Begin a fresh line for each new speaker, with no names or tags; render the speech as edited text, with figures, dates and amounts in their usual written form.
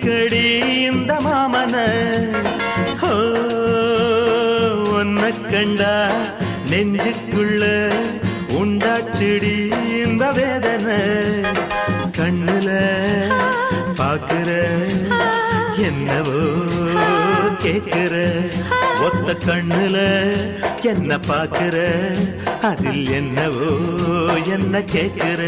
ரசிக்கடி இந்த மாமன ஒன்ன கண்டா நெஞ்சுக்குள்ள உண்டாச்சுடி இந்த வேதனை கண்ணுல பாக்குற என்னவோ கேக்குற ஒத்த கண்ணுல என்ன பாக்குற அதில் என்னவோ என்ன கேக்குற